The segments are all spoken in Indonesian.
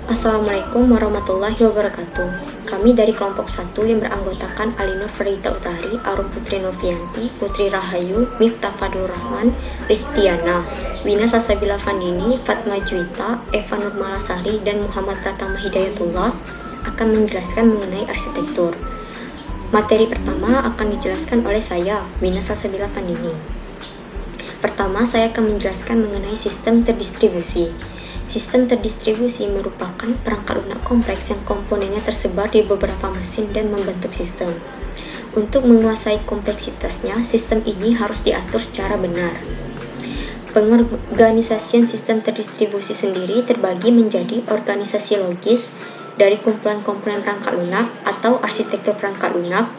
Assalamualaikum warahmatullahi wabarakatuh. Kami dari kelompok 1 yang beranggotakan Alinur Ferita Utari, Arum Putri Novianti, Putri Rahayu, Miftah Fadlur Rahman, Ristiana, Wina Sasabila Fandini, Fatma Juwita, Eva Nurmalasari, dan Muhammad Pratama Hidayatullah akan menjelaskan mengenai arsitektur. Materi pertama akan dijelaskan oleh saya, Wina Sasabila Fandini. Pertama, saya akan menjelaskan mengenai sistem terdistribusi. Sistem terdistribusi merupakan perangkat lunak kompleks yang komponennya tersebar di beberapa mesin dan membentuk sistem. Untuk menguasai kompleksitasnya, sistem ini harus diatur secara benar. Pengorganisasian sistem terdistribusi sendiri terbagi menjadi organisasi logis dari kumpulan komponen perangkat lunak atau arsitektur perangkat lunak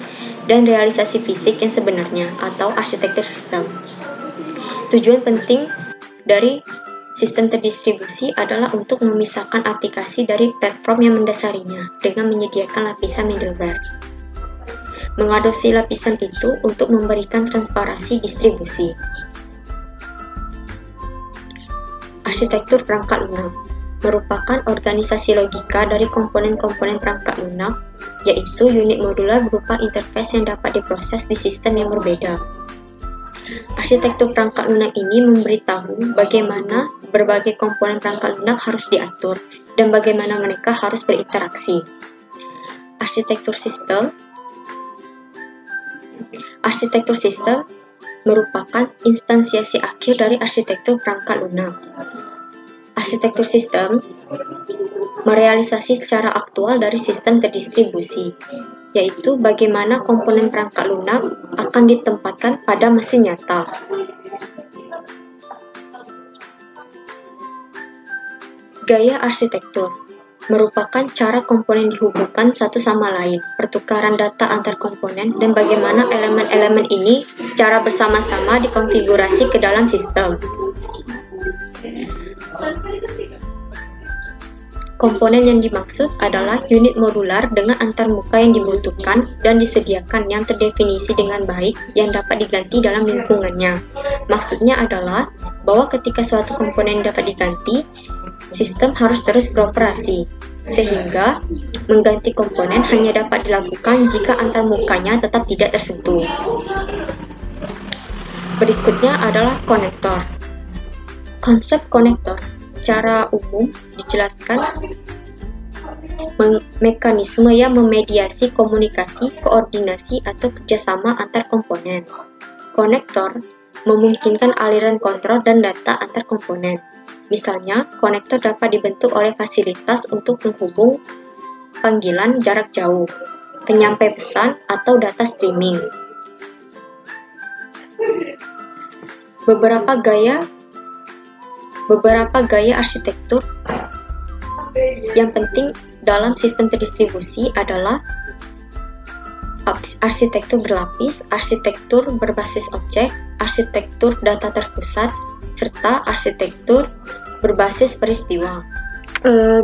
dan realisasi fisik yang sebenarnya atau arsitektur sistem. Tujuan penting dari sistem terdistribusi adalah untuk memisahkan aplikasi dari platform yang mendasarinya dengan menyediakan lapisan middleware. Mengadopsi lapisan itu untuk memberikan transparansi distribusi. Arsitektur perangkat lunak merupakan organisasi logika dari komponen-komponen perangkat lunak, yaitu unit modular berupa interface yang dapat diproses di sistem yang berbeda. Arsitektur perangkat lunak ini memberitahu bagaimana berbagai komponen perangkat lunak harus diatur dan bagaimana mereka harus berinteraksi. Arsitektur sistem merupakan instansiasi akhir dari arsitektur perangkat lunak. Arsitektur sistem merealisasi secara aktual dari sistem terdistribusi, yaitu bagaimana komponen perangkat lunak akan ditempatkan pada mesin nyata. Gaya arsitektur merupakan cara komponen dihubungkan satu sama lain, pertukaran data antar komponen, dan bagaimana elemen-elemen ini secara bersama-sama dikonfigurasi ke dalam sistem. Komponen yang dimaksud adalah unit modular dengan antarmuka yang dibutuhkan dan disediakan yang terdefinisi dengan baik yang dapat diganti dalam lingkungannya. Maksudnya adalah bahwa ketika suatu komponen dapat diganti, sistem harus terus beroperasi, sehingga mengganti komponen hanya dapat dilakukan jika antarmukanya tetap tidak tersentuh. Berikutnya adalah konektor. Konsep konektor secara umum dijelaskan mekanisme yang memediasi komunikasi, koordinasi, atau kerjasama antar komponen. Konektor memungkinkan aliran kontrol dan data antar komponen. Misalnya, konektor dapat dibentuk oleh fasilitas untuk menghubung panggilan jarak jauh, penyampai pesan, atau data streaming. Beberapa gaya arsitektur yang penting dalam sistem terdistribusi adalah arsitektur berlapis, arsitektur berbasis objek, arsitektur data terpusat, serta arsitektur berbasis peristiwa.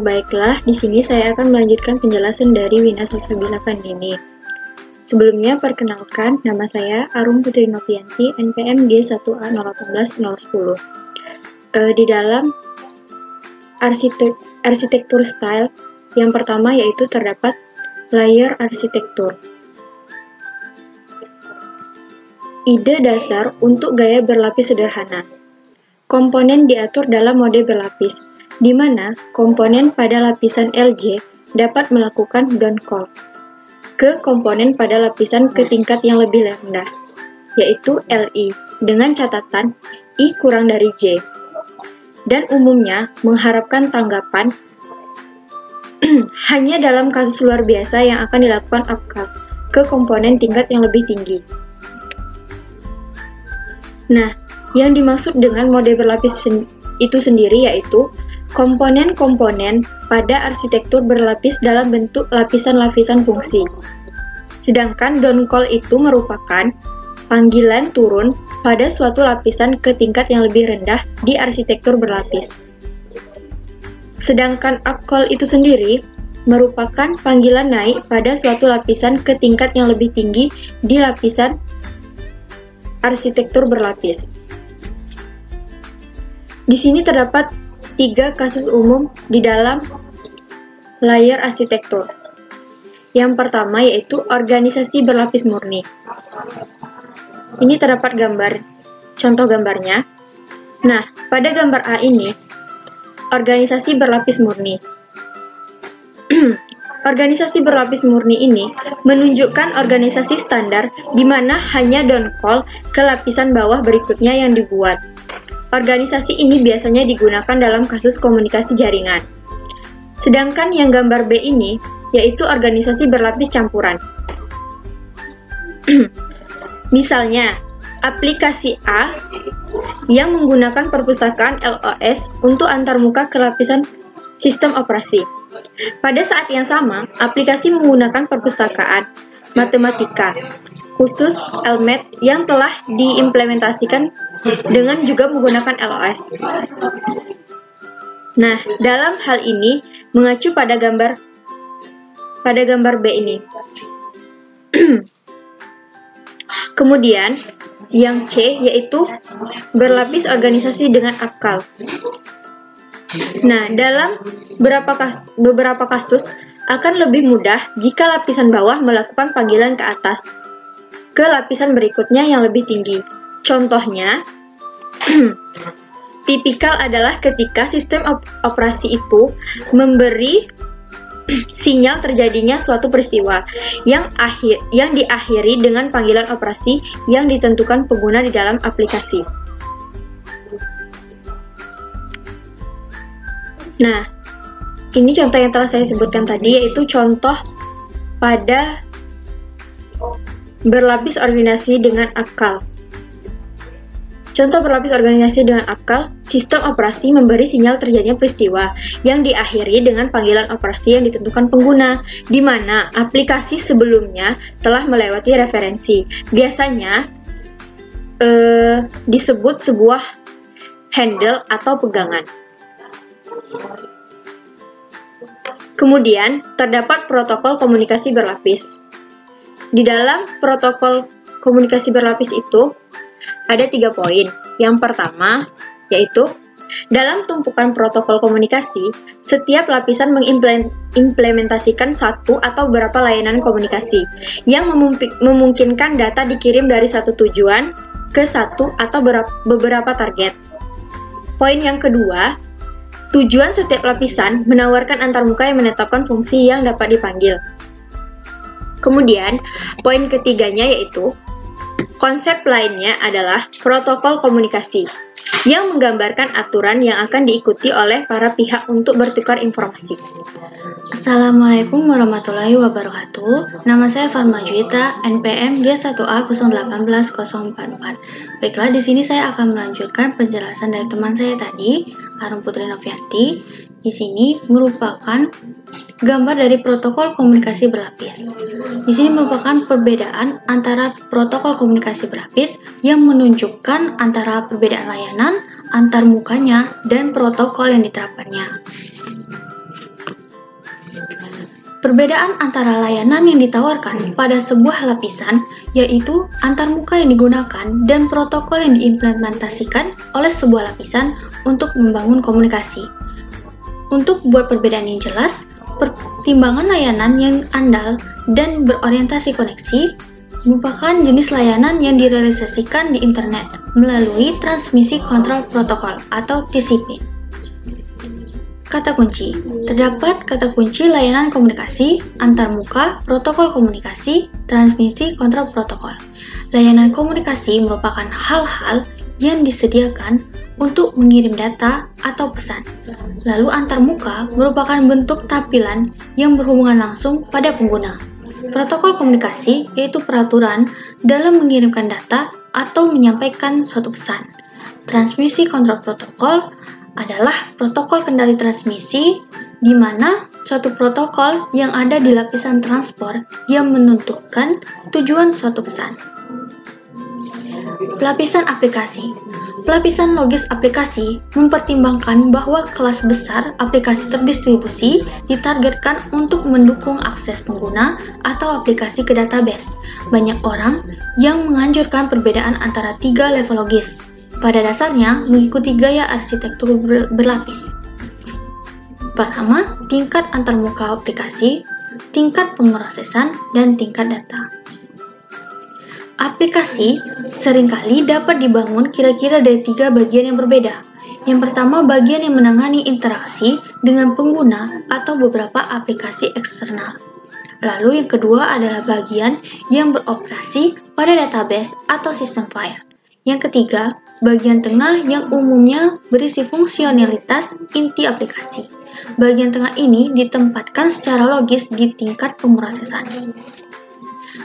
Baiklah, di sini saya akan melanjutkan penjelasan dari Wina Sasabila Fandini. Sebelumnya, perkenalkan, nama saya Arum Putri Novianti, NPM G1A 018010. Di dalam arsitektur style, yang pertama yaitu terdapat layer arsitektur. Ide dasar untuk gaya berlapis sederhana. Komponen diatur dalam mode berlapis, di mana komponen pada lapisan LJ dapat melakukan downcall ke komponen pada lapisan ke tingkat yang lebih rendah, yaitu LI, dengan catatan I kurang dari J. Dan umumnya mengharapkan tanggapan hanya dalam kasus luar biasa yang akan dilakukan upcall ke komponen tingkat yang lebih tinggi. Nah, yang dimaksud dengan mode berlapis itu sendiri yaitu komponen-komponen pada arsitektur berlapis dalam bentuk lapisan-lapisan fungsi. Sedangkan downcall itu merupakan panggilan turun pada suatu lapisan ke tingkat yang lebih rendah di arsitektur berlapis. Sedangkan upcall itu sendiri merupakan panggilan naik pada suatu lapisan ke tingkat yang lebih tinggi di lapisan arsitektur berlapis. Di sini terdapat 3 kasus umum di dalam layer arsitektur. Yang pertama yaitu organisasi berlapis murni. Ini terdapat contoh gambarnya. Nah, pada gambar A ini, organisasi berlapis murni. Organisasi berlapis murni ini menunjukkan organisasi standar di mana hanya down-call ke lapisan bawah berikutnya yang dibuat. Organisasi ini biasanya digunakan dalam kasus komunikasi jaringan. Sedangkan yang gambar B ini, yaitu organisasi berlapis campuran. Misalnya, aplikasi A yang menggunakan perpustakaan LOS untuk antarmuka ke lapisan sistem operasi. Pada saat yang sama, aplikasi menggunakan perpustakaan matematika khusus LMAT yang telah diimplementasikan dengan juga menggunakan LOS. Nah, dalam hal ini mengacu pada gambar B ini. Kemudian, yang C yaitu berlapis organisasi dengan akal. Nah, dalam beberapa kasus akan lebih mudah jika lapisan bawah melakukan panggilan ke atas ke lapisan berikutnya yang lebih tinggi. Contohnya, tipikal adalah ketika sistem operasi itu memberi sinyal terjadinya suatu peristiwa yang diakhiri dengan panggilan operasi yang ditentukan pengguna di dalam aplikasi. Nah, ini contoh yang telah saya sebutkan tadi, yaitu contoh pada berlapis organisasi dengan akal. Contoh berlapis organisasi dengan akal, sistem operasi memberi sinyal terjadinya peristiwa yang diakhiri dengan panggilan operasi yang ditentukan pengguna, di mana aplikasi sebelumnya telah melewati referensi. Biasanya disebut sebuah handle atau pegangan. Kemudian, terdapat protokol komunikasi berlapis. Di dalam protokol komunikasi berlapis itu, ada 3 poin. Yang pertama, yaitu dalam tumpukan protokol komunikasi, setiap lapisan mengimplementasikan satu atau beberapa layanan komunikasi yang memungkinkan data dikirim dari satu tujuan ke satu atau beberapa target. Poin yang kedua, tujuan setiap lapisan menawarkan antarmuka yang menetapkan fungsi yang dapat dipanggil. Kemudian, poin ketiganya yaitu konsep lainnya adalah protokol komunikasi yang menggambarkan aturan yang akan diikuti oleh para pihak untuk bertukar informasi. Assalamualaikum warahmatullahi wabarakatuh. Nama saya Farma Juwita, NPM G1A 081044. Baiklah, di sini saya akan melanjutkan penjelasan dari teman saya tadi, Arum Putri Novianti. Di sini merupakan gambar dari protokol komunikasi berlapis. Di sini merupakan perbedaan antara protokol komunikasi berlapis yang menunjukkan antara perbedaan layanan, antar mukanya, dan protokol yang diterapkannya. Perbedaan antara layanan yang ditawarkan pada sebuah lapisan, yaitu antarmuka yang digunakan dan protokol yang diimplementasikan oleh sebuah lapisan untuk membangun komunikasi. Untuk buat perbedaan yang jelas, pertimbangan layanan yang andal dan berorientasi koneksi merupakan jenis layanan yang direalisasikan di internet melalui transmisi kontrol protokol atau TCP. Kata kunci. Terdapat kata kunci layanan komunikasi, antarmuka, protokol komunikasi, transmisi kontrol protokol. Layanan komunikasi merupakan hal-hal yang disediakan untuk mengirim data atau pesan. Lalu antarmuka merupakan bentuk tampilan yang berhubungan langsung pada pengguna. Protokol komunikasi yaitu peraturan dalam mengirimkan data atau menyampaikan suatu pesan. Transmisi kontrol protokol adalah protokol kendali transmisi di mana suatu protokol yang ada di lapisan transport yang menentukan tujuan suatu pesan. Lapisan aplikasi. Lapisan logis aplikasi mempertimbangkan bahwa kelas besar aplikasi terdistribusi ditargetkan untuk mendukung akses pengguna atau aplikasi ke database. Banyak orang yang menganjurkan perbedaan antara 3 level logis. Pada dasarnya mengikuti gaya arsitektur berlapis. Pertama, tingkat antarmuka aplikasi, tingkat pemrosesan, dan tingkat data. Aplikasi seringkali dapat dibangun kira-kira dari 3 bagian yang berbeda. Yang pertama, bagian yang menangani interaksi dengan pengguna atau beberapa aplikasi eksternal. Lalu yang kedua adalah bagian yang beroperasi pada database atau sistem file. Yang ketiga, bagian tengah yang umumnya berisi fungsionalitas inti aplikasi. Bagian tengah ini ditempatkan secara logis di tingkat pemrosesan.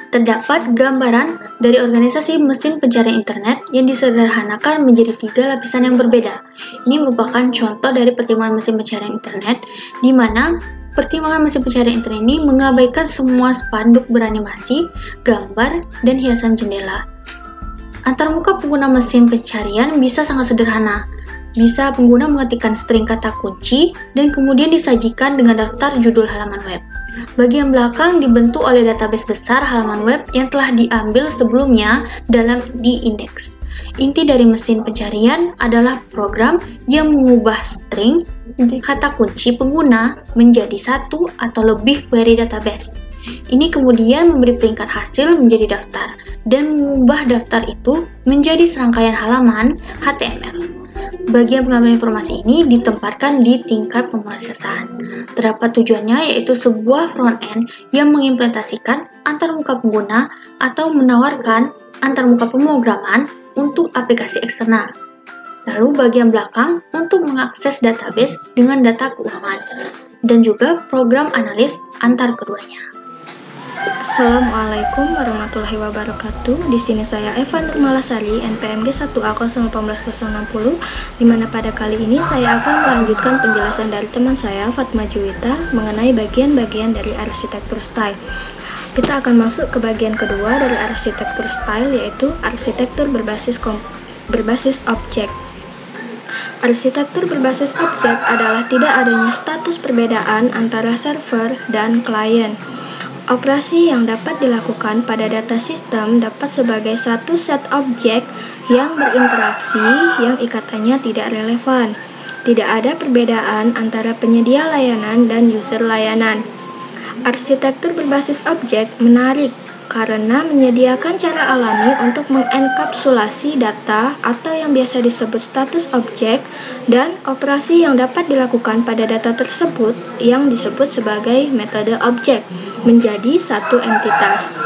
Terdapat gambaran dari organisasi mesin pencarian internet yang disederhanakan menjadi 3 lapisan yang berbeda. Ini merupakan contoh dari pertimbangan mesin pencarian internet, di mana pertimbangan mesin pencarian internet ini mengabaikan semua spanduk beranimasi, gambar, dan hiasan jendela. Antarmuka pengguna mesin pencarian bisa sangat sederhana. Bisa pengguna mengetikkan string kata kunci dan kemudian disajikan dengan daftar judul halaman web. Bagian belakang dibentuk oleh database besar halaman web yang telah diambil sebelumnya di indeks. Inti dari mesin pencarian adalah program yang mengubah string kata kunci pengguna menjadi satu atau lebih query database. Ini kemudian memberi peringkat hasil menjadi daftar dan mengubah daftar itu menjadi serangkaian halaman HTML. Bagian pengambilan informasi ini ditempatkan di tingkat pemrosesan. Terdapat tujuannya yaitu sebuah front-end yang mengimplementasikan antarmuka pengguna atau menawarkan antarmuka pemrograman untuk aplikasi eksternal. Lalu bagian belakang untuk mengakses database dengan data keuangan dan juga program analis antar keduanya. Assalamualaikum warahmatullahi wabarakatuh. Di sini saya Eva Nurmalasari, NPMG 1A 018060, di mana pada kali ini saya akan melanjutkan penjelasan dari teman saya Fatma Juwita mengenai bagian-bagian dari arsitektur style. Kita akan masuk ke bagian kedua dari arsitektur style, yaitu arsitektur berbasis objek. Arsitektur berbasis objek adalah tidak adanya status perbedaan antara server dan klien. Operasi yang dapat dilakukan pada data sistem dapat sebagai satu set objek yang berinteraksi yang ikatannya tidak relevan. Tidak ada perbedaan antara penyedia layanan dan user layanan. Arsitektur berbasis objek menarik karena menyediakan cara alami untuk mengenkapsulasi data atau yang biasa disebut status objek dan operasi yang dapat dilakukan pada data tersebut yang disebut sebagai metode objek menjadi satu entitas.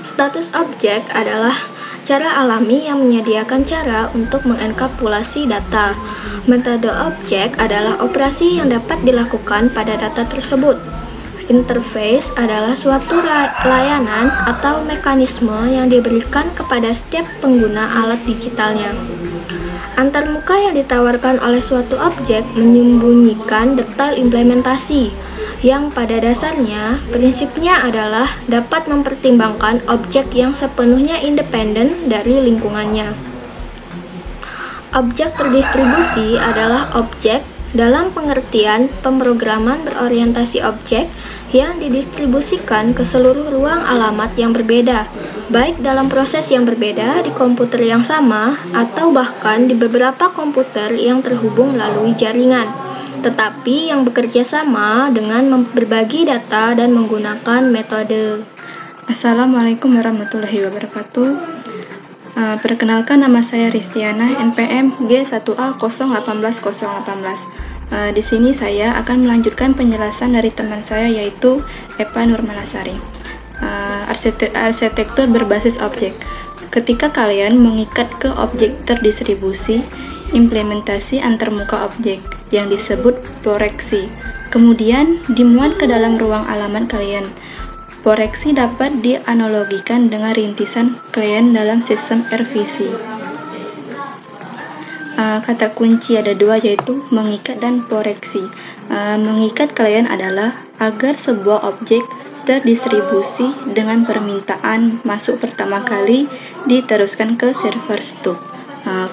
Status objek adalah cara alami yang menyediakan cara untuk mengenkapsulasi data. Metode objek adalah operasi yang dapat dilakukan pada data tersebut. Interface adalah suatu layanan atau mekanisme yang diberikan kepada setiap pengguna alat digitalnya. Antarmuka yang ditawarkan oleh suatu objek menyembunyikan detail implementasi, yang pada dasarnya prinsipnya adalah dapat mempertimbangkan objek yang sepenuhnya independen dari lingkungannya. Objek terdistribusi adalah objek dalam pengertian pemrograman berorientasi objek yang didistribusikan ke seluruh ruang alamat yang berbeda, baik dalam proses yang berbeda di komputer yang sama atau bahkan di beberapa komputer yang terhubung melalui jaringan, tetapi yang bekerja sama dengan berbagi data dan menggunakan metode. Assalamualaikum warahmatullahi wabarakatuh. Perkenalkan, nama saya Ristiana, NPM G1A 018018. Di sini saya akan melanjutkan penjelasan dari teman saya yaitu Eva Nurmalasari. Arsitektur berbasis objek. Ketika kalian mengikat ke objek terdistribusi, implementasi antarmuka objek yang disebut proyeksi, kemudian dimuat ke dalam ruang alamat kalian. Proyeksi dapat dianalogikan dengan rintisan klien dalam sistem RVC. Kata kunci ada dua, yaitu mengikat dan proyeksi. Mengikat klien adalah agar sebuah objek terdistribusi dengan permintaan masuk pertama kali diteruskan ke server stub.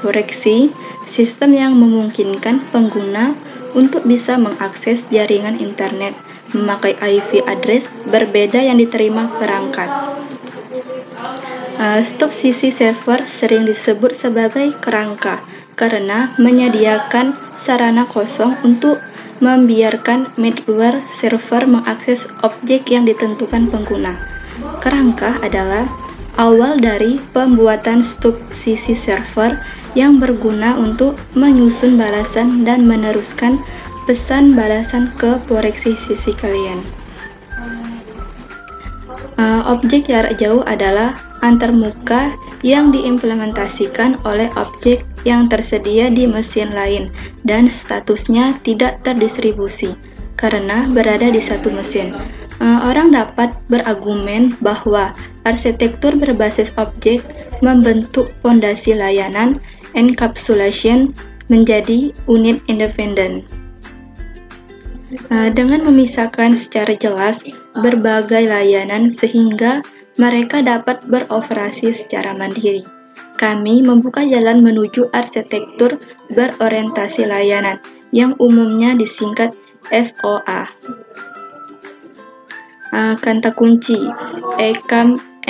Proyeksi, sistem yang memungkinkan pengguna untuk bisa mengakses jaringan internet memakai IP address berbeda yang diterima perangkat. Stub sisi server sering disebut sebagai kerangka karena menyediakan sarana kosong untuk membiarkan middleware server mengakses objek yang ditentukan pengguna. Kerangka adalah awal dari pembuatan stub sisi server yang berguna untuk menyusun balasan dan meneruskan pesan balasan ke proyeksi sisi klien. Objek jarak jauh adalah antarmuka yang diimplementasikan oleh objek yang tersedia di mesin lain dan statusnya tidak terdistribusi karena berada di satu mesin. Orang dapat berargumen bahwa arsitektur berbasis objek membentuk fondasi layanan encapsulation menjadi unit independen. Dengan memisahkan secara jelas berbagai layanan sehingga mereka dapat beroperasi secara mandiri, kami membuka jalan menuju arsitektur berorientasi layanan yang umumnya disingkat SOA. Kata kunci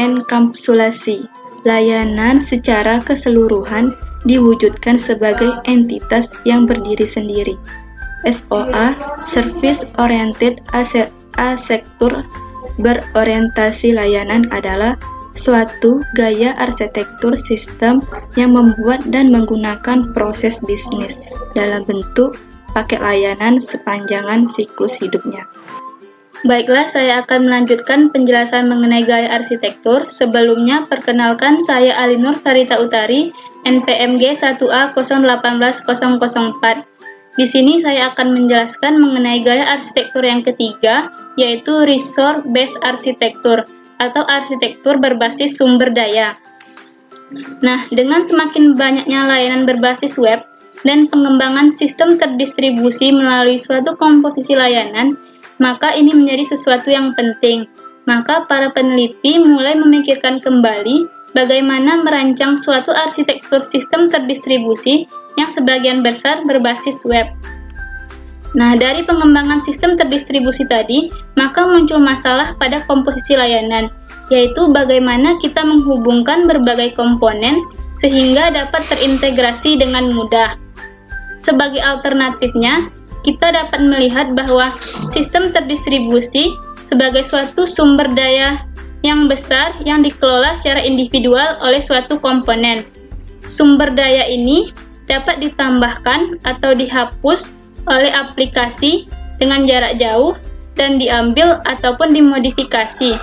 enkapsulasi. Layanan secara keseluruhan diwujudkan sebagai entitas yang berdiri sendiri. SOA, Service Oriented Arsitektur berorientasi layanan adalah suatu gaya arsitektur sistem yang membuat dan menggunakan proses bisnis dalam bentuk paket layanan sepanjang siklus hidupnya. Baiklah, saya akan melanjutkan penjelasan mengenai gaya arsitektur. Sebelumnya, perkenalkan saya Alinur Farita Utari, NPMG 1A 018004. Di sini saya akan menjelaskan mengenai gaya arsitektur yang ketiga, yaitu Resource Based Architecture atau arsitektur berbasis sumber daya. Nah, dengan semakin banyaknya layanan berbasis web dan pengembangan sistem terdistribusi melalui suatu komposisi layanan, maka ini menjadi sesuatu yang penting. Maka para peneliti mulai memikirkan kembali bagaimana merancang suatu arsitektur sistem terdistribusi yang sebagian besar berbasis web. Nah, dari pengembangan sistem terdistribusi tadi, maka muncul masalah pada komposisi layanan, yaitu bagaimana kita menghubungkan berbagai komponen sehingga dapat terintegrasi dengan mudah. Sebagai alternatifnya, kita dapat melihat bahwa sistem terdistribusi sebagai suatu sumber daya yang besar yang dikelola secara individual oleh suatu komponen. Sumber daya ini dapat ditambahkan atau dihapus oleh aplikasi dengan jarak jauh dan diambil ataupun dimodifikasi.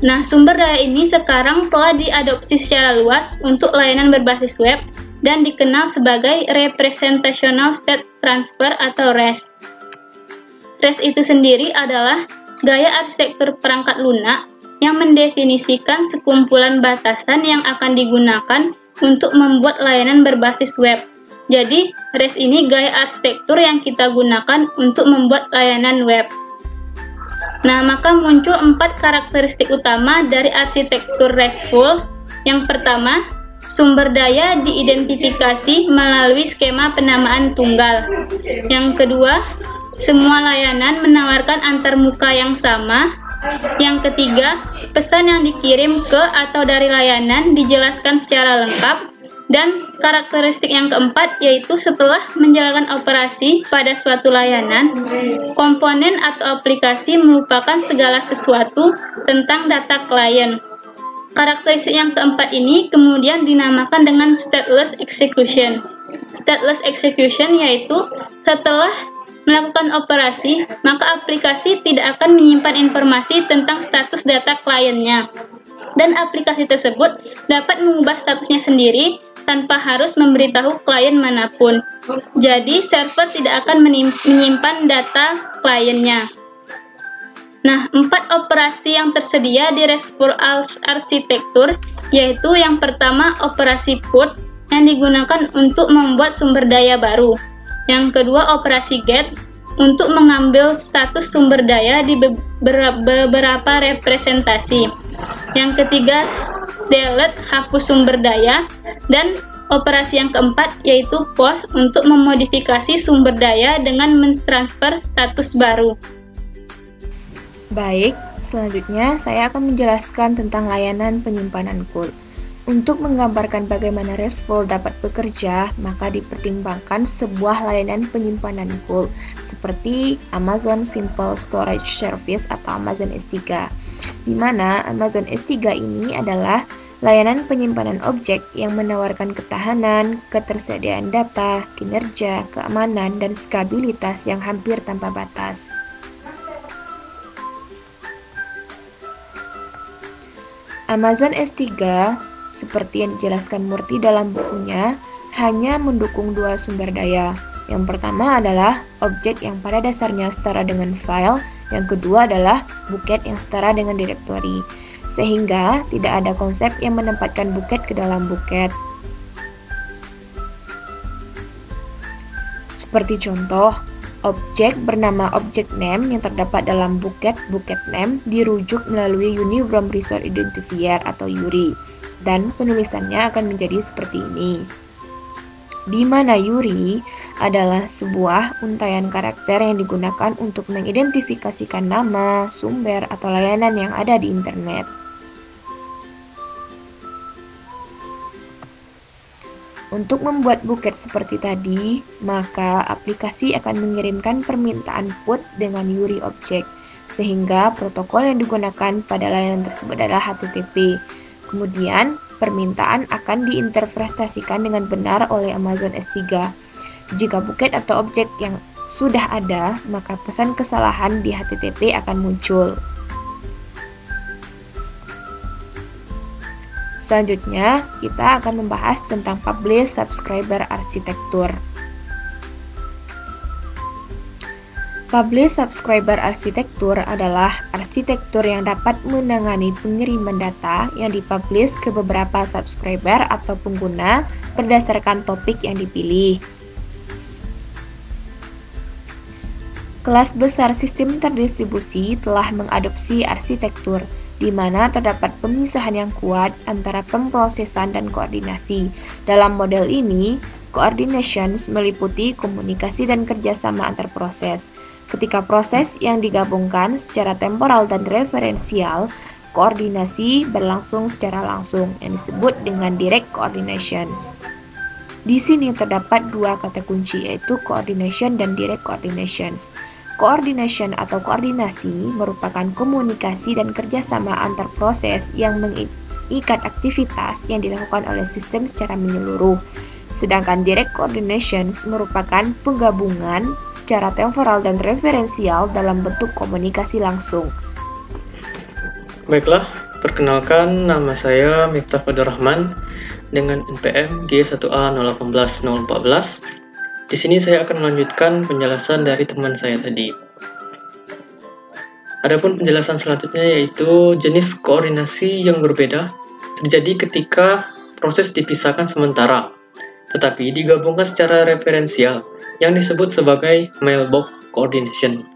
Nah, sumber daya ini sekarang telah diadopsi secara luas untuk layanan berbasis web dan dikenal sebagai Representational State Transfer atau REST. REST itu sendiri adalah gaya arsitektur perangkat lunak yang mendefinisikan sekumpulan batasan yang akan digunakan untuk membuat layanan berbasis web. Jadi, REST ini gaya arsitektur yang kita gunakan untuk membuat layanan web. Nah, maka muncul 4 karakteristik utama dari arsitektur RESTful. Yang pertama, sumber daya diidentifikasi melalui skema penamaan tunggal. Yang kedua, semua layanan menawarkan antarmuka yang sama. Yang ketiga, pesan yang dikirim ke atau dari layanan dijelaskan secara lengkap. Dan karakteristik yang keempat yaitu setelah menjalankan operasi pada suatu layanan, komponen atau aplikasi melupakan segala sesuatu tentang data klien. Karakteristik yang keempat ini kemudian dinamakan dengan stateless execution. Stateless execution yaitu setelah melakukan operasi, maka aplikasi tidak akan menyimpan informasi tentang status data kliennya. Dan aplikasi tersebut dapat mengubah statusnya sendiri tanpa harus memberitahu klien manapun. Jadi, server tidak akan menyimpan data kliennya. Nah, 4 operasi yang tersedia di RESTful Architecture, yaitu yang pertama operasi put yang digunakan untuk membuat sumber daya baru. Yang kedua operasi get untuk mengambil status sumber daya di beberapa representasi. Yang ketiga delete hapus sumber daya, dan operasi yang keempat yaitu post untuk memodifikasi sumber daya dengan mentransfer status baru. Baik, selanjutnya saya akan menjelaskan tentang layanan penyimpanan pool. Untuk menggambarkan bagaimana RESTful dapat bekerja, maka dipertimbangkan sebuah layanan penyimpanan full, seperti Amazon Simple Storage Service atau Amazon S3, di mana Amazon S3 ini adalah layanan penyimpanan objek yang menawarkan ketahanan, ketersediaan data, kinerja, keamanan, dan skabilitas yang hampir tanpa batas. Amazon S3, seperti yang dijelaskan Murti dalam bukunya, hanya mendukung dua sumber daya. Yang pertama adalah objek yang pada dasarnya setara dengan file, yang kedua adalah buket yang setara dengan direktori. Sehingga tidak ada konsep yang menempatkan buket ke dalam buket. Seperti contoh, objek bernama object name yang terdapat dalam buket name dirujuk melalui Uniform Resource Identifier atau URI, dan penulisannya akan menjadi seperti ini. Di mana URI adalah sebuah untaian karakter yang digunakan untuk mengidentifikasikan nama, sumber, atau layanan yang ada di internet. Untuk membuat buket seperti tadi, maka aplikasi akan mengirimkan permintaan put dengan URI objek, sehingga protokol yang digunakan pada layanan tersebut adalah HTTP. Kemudian, permintaan akan diinterpretasikan dengan benar oleh Amazon S3. Jika buket atau objek yang sudah ada, maka pesan kesalahan di HTTP akan muncul. Selanjutnya, kita akan membahas tentang Publish Subscriber Arsitektur. Publish Subscriber Arsitektur adalah arsitektur yang dapat menangani pengiriman data yang dipublish ke beberapa subscriber atau pengguna berdasarkan topik yang dipilih. Kelas besar sistem terdistribusi telah mengadopsi arsitektur, di mana terdapat pemisahan yang kuat antara pemrosesan dan koordinasi. Dalam model ini, coordinations meliputi komunikasi dan kerjasama antar proses. Ketika proses yang digabungkan secara temporal dan referensial, koordinasi berlangsung secara langsung, yang disebut dengan direct coordinations. Di sini terdapat dua kata kunci, yaitu coordination dan direct coordinations. Coordination atau koordinasi merupakan komunikasi dan kerjasama antar proses yang mengikat aktivitas yang dilakukan oleh sistem secara menyeluruh. Sedangkan direct coordinations merupakan penggabungan secara temporal dan referensial dalam bentuk komunikasi langsung. Baiklah, perkenalkan, nama saya Miftah Fadur Rahman dengan NPM G1A018014. Di sini saya akan melanjutkan penjelasan dari teman saya tadi. Adapun penjelasan selanjutnya yaitu jenis koordinasi yang berbeda terjadi ketika proses dipisahkan sementara, tetapi digabungkan secara referensial yang disebut sebagai mailbox coordination.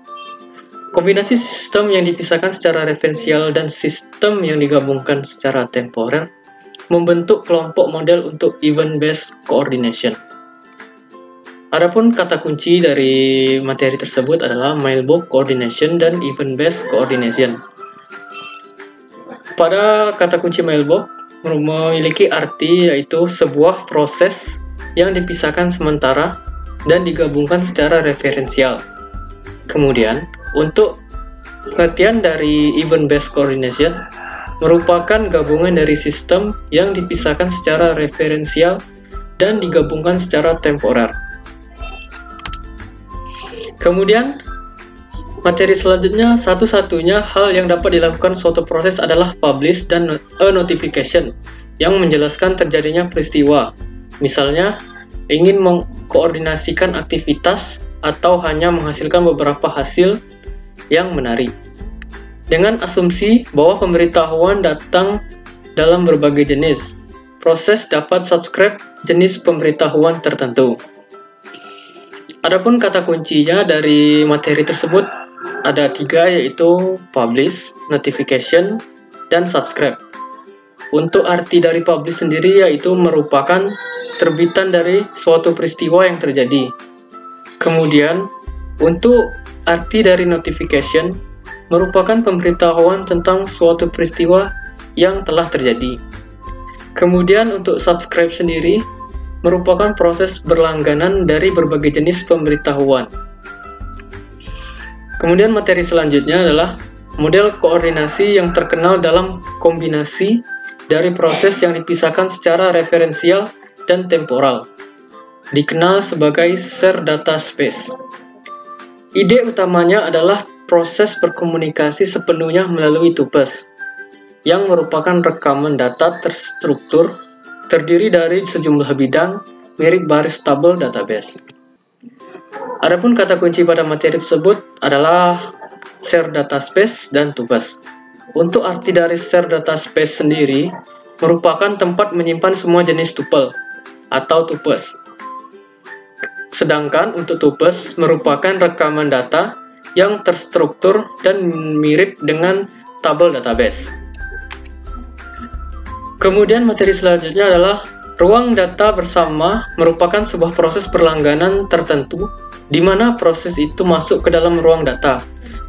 Kombinasi sistem yang dipisahkan secara referensial dan sistem yang digabungkan secara temporer membentuk kelompok model untuk event-based coordination. Adapun kata kunci dari materi tersebut adalah mailbox coordination dan event-based coordination. Pada kata kunci mailbox memiliki arti yaitu sebuah proses yang dipisahkan sementara dan digabungkan secara referensial. Kemudian, untuk pengertian dari event-based coordination merupakan gabungan dari sistem yang dipisahkan secara referensial dan digabungkan secara temporer. Kemudian, materi selanjutnya, satu-satunya hal yang dapat dilakukan suatu proses adalah publish dan a notification yang menjelaskan terjadinya peristiwa. Misalnya, ingin mengkoordinasikan aktivitas atau hanya menghasilkan beberapa hasil yang menarik. Dengan asumsi bahwa pemberitahuan datang dalam berbagai jenis, proses dapat subscribe jenis pemberitahuan tertentu. Adapun kata kuncinya dari materi tersebut ada 3, yaitu publish, notification, dan subscribe. Untuk arti dari publish sendiri yaitu merupakan terbitan dari suatu peristiwa yang terjadi. Kemudian, untuk arti dari notification merupakan pemberitahuan tentang suatu peristiwa yang telah terjadi. Kemudian untuk subscribe sendiri merupakan proses berlangganan dari berbagai jenis pemberitahuan. Kemudian materi selanjutnya adalah model koordinasi yang terkenal dalam kombinasi dari proses yang dipisahkan secara referensial dan temporal, dikenal sebagai shared data space. Ide utamanya adalah proses berkomunikasi sepenuhnya melalui tupes, yang merupakan rekaman data terstruktur terdiri dari sejumlah bidang mirip baris tabel database. Adapun kata kunci pada materi tersebut adalah shared data space dan tupes. Untuk arti dari shared data space sendiri merupakan tempat menyimpan semua jenis tuple atau tupes. Sedangkan untuk tupes merupakan rekaman data yang terstruktur dan mirip dengan tabel database. Kemudian materi selanjutnya adalah ruang data bersama merupakan sebuah proses berlangganan tertentu di mana proses itu masuk ke dalam ruang data.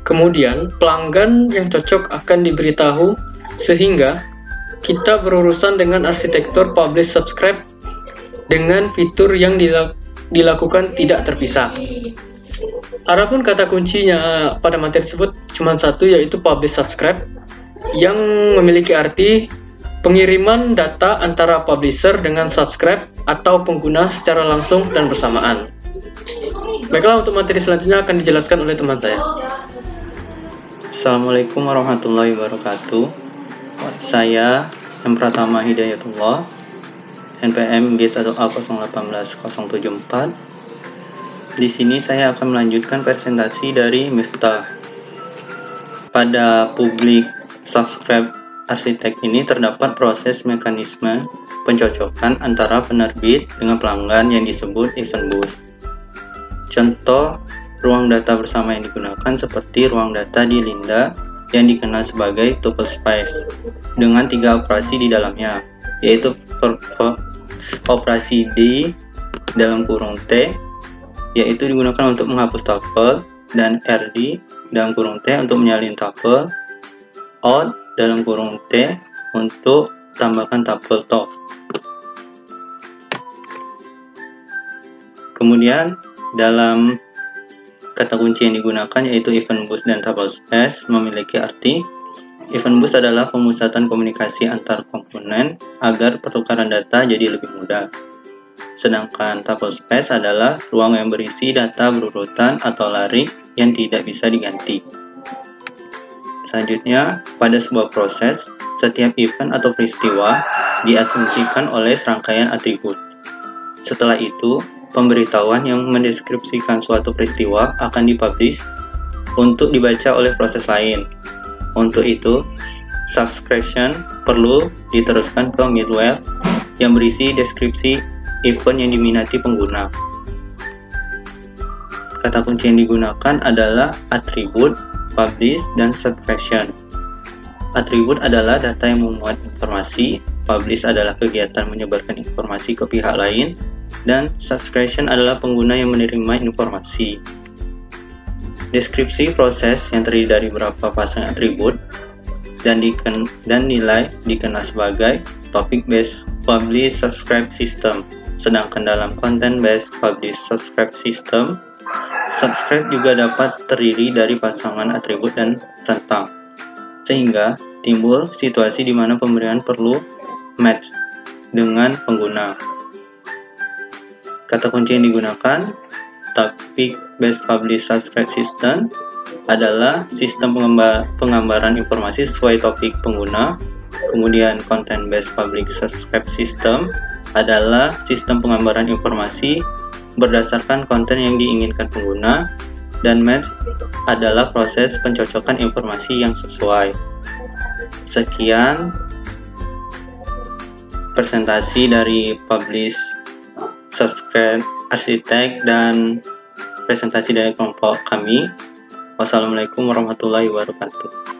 Kemudian pelanggan yang cocok akan diberitahu sehingga kita berurusan dengan arsitektur publish subscribe dengan fitur yang dilakukan tidak terpisah. Adapun kata kuncinya pada materi tersebut cuma satu, yaitu publish subscribe, yang memiliki arti pengiriman data antara publisher dengan subscribe atau pengguna secara langsung dan bersamaan. Baiklah, untuk materi selanjutnya akan dijelaskan oleh teman saya. Assalamualaikum warahmatullahi wabarakatuh. Saya yang pertama Hidayatullah, NPM G1A018074. Di sini saya akan melanjutkan presentasi dari Miftah. Pada public subscribe arsitek ini terdapat proses mekanisme pencocokan antara penerbit dengan pelanggan yang disebut event bus. Contoh ruang data bersama yang digunakan seperti ruang data di Lynda yang dikenal sebagai tuple space dengan 3 operasi di dalamnya, yaitu operasi D dalam kurung T, yaitu digunakan untuk menghapus tuple, dan RD dalam kurung T untuk menyalin tuple, out dalam kurung T untuk tambahkan tuple top. Kemudian dalam kata kunci yang digunakan yaitu event bus dan tuple space memiliki arti event bus adalah pemusatan komunikasi antar komponen agar pertukaran data jadi lebih mudah. Sedangkan tuple space adalah ruang yang berisi data berurutan atau lari yang tidak bisa diganti. Selanjutnya, pada sebuah proses, setiap event atau peristiwa diasumsikan oleh serangkaian atribut. Setelah itu, pemberitahuan yang mendeskripsikan suatu peristiwa akan dipublish untuk dibaca oleh proses lain. Untuk itu, subscription perlu diteruskan ke middleware yang berisi deskripsi event yang diminati pengguna. Kata kunci yang digunakan adalah atribut, publish, dan subscription. Atribut adalah data yang memuat informasi, publish adalah kegiatan menyebarkan informasi ke pihak lain, dan subscription adalah pengguna yang menerima informasi. Deskripsi proses yang terdiri dari beberapa pasang atribut dan nilai dikenal sebagai topic-based publish subscribe system. Sedangkan dalam content-based publish subscribe system, subscribe juga dapat terdiri dari pasangan atribut dan rentang, sehingga timbul situasi di mana pemberian perlu match dengan pengguna. Kata kunci yang digunakan, topic-based publish subscribe system adalah sistem penggambaran informasi sesuai topik pengguna. Kemudian content-based publish subscribe system adalah sistem penggambaran informasi berdasarkan konten yang diinginkan pengguna, dan match adalah proses pencocokan informasi yang sesuai. Sekian presentasi dari publish subscribe arsitek dan presentasi dari kelompok kami. Wassalamualaikum warahmatullahi wabarakatuh.